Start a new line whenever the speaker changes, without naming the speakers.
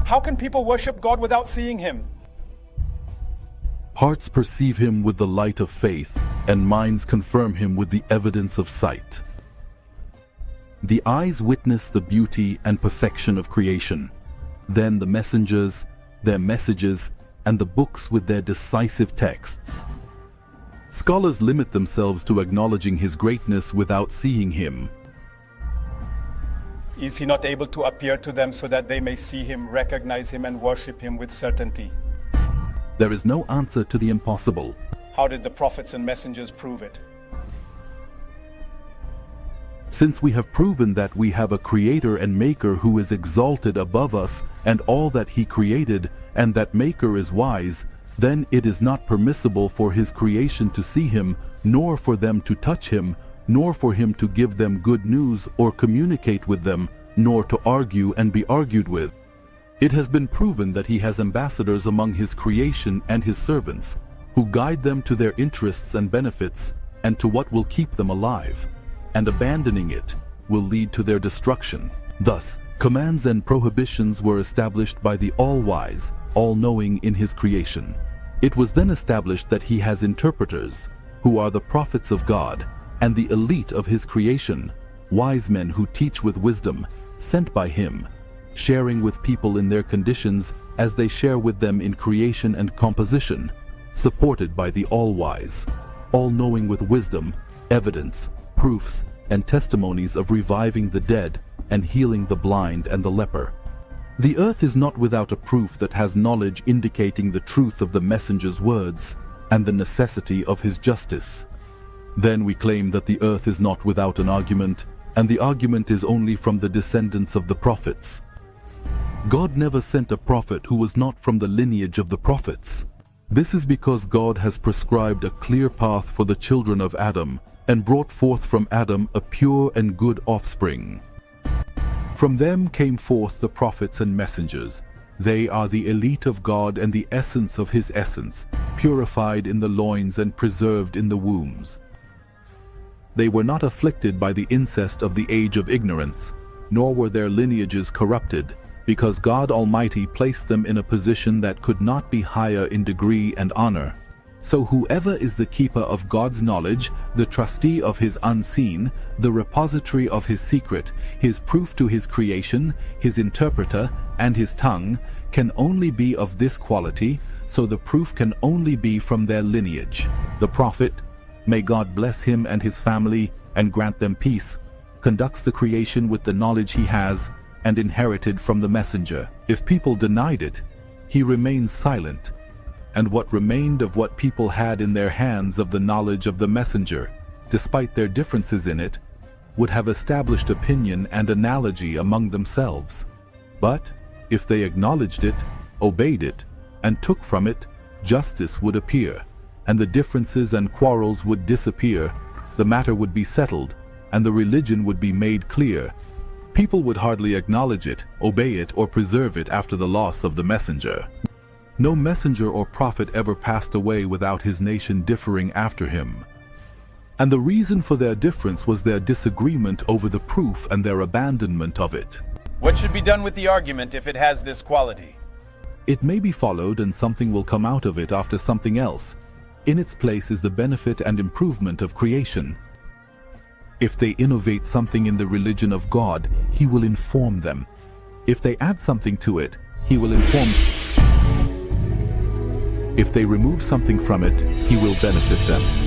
How can people worship God without seeing him?
Hearts perceive him with the light of faith, and minds confirm him with the evidence of sight. The eyes witness the beauty and perfection of creation. Then the messengers, their messages, and the books with their decisive texts. Scholars limit themselves to acknowledging his greatness without seeing him.
Is he not able to appear to them so that they may see him, recognize him, and worship him with certainty?
There is no answer to the impossible.
How did the prophets and messengers prove it?
Since we have proven that we have a Creator and Maker who is exalted above us and all that He created, and that Maker is wise, then it is not permissible for His creation to see Him, nor for them to touch Him, nor for Him to give them good news or communicate with them, nor to argue and be argued with. It has been proven that He has ambassadors among His creation and His servants, who guide them to their interests and benefits, and to what will keep them alive, and abandoning it will lead to their destruction. Thus, commands and prohibitions were established by the all-wise, all-knowing in His creation. It was then established that He has interpreters, who are the prophets of God, and the elite of His creation, wise men who teach with wisdom, sent by Him, sharing with people in their conditions as they share with them in creation and composition, supported by the all-wise, all-knowing with wisdom, evidence, proofs, and testimonies of reviving the dead and healing the blind and the leper. The earth is not without a proof that has knowledge indicating the truth of the messenger's words and the necessity of his justice. Then we claim that the earth is not without an argument, and the argument is only from the descendants of the prophets. God never sent a prophet who was not from the lineage of the prophets. This is because God has prescribed a clear path for the children of Adam, and brought forth from Adam a pure and good offspring. From them came forth the prophets and messengers. They are the elite of God and the essence of His essence, purified in the loins and preserved in the wombs. They were not afflicted by the incest of the age of ignorance, nor were their lineages corrupted, because God Almighty placed them in a position that could not be higher in degree and honor. So whoever is the keeper of God's knowledge, the trustee of His unseen, the repository of His secret, His proof to His creation, His interpreter, and His tongue, can only be of this quality, so the proof can only be from their lineage. The prophet, may God bless him and his family and grant them peace, conducts the creation with the knowledge he has and inherited from the messenger. If people denied it, he remains silent, and what remained of what people had in their hands of the knowledge of the messenger, despite their differences in it, would have established opinion and analogy among themselves. But if they acknowledged it, obeyed it, and took from it, justice would appear, and the differences and quarrels would disappear, the matter would be settled, and the religion would be made clear. People would hardly acknowledge it, obey it, or preserve it after the loss of the messenger. No messenger or prophet ever passed away without his nation differing after him. And the reason for their difference was their disagreement over the proof and their abandonment of it.
What should be done with the argument if it has this quality?
It may be followed and something will come out of it after something else. In its place is the benefit and improvement of creation. If they innovate something in the religion of God, He will inform them. If they add something to it, He will inform. If they remove something from it, He will benefit them.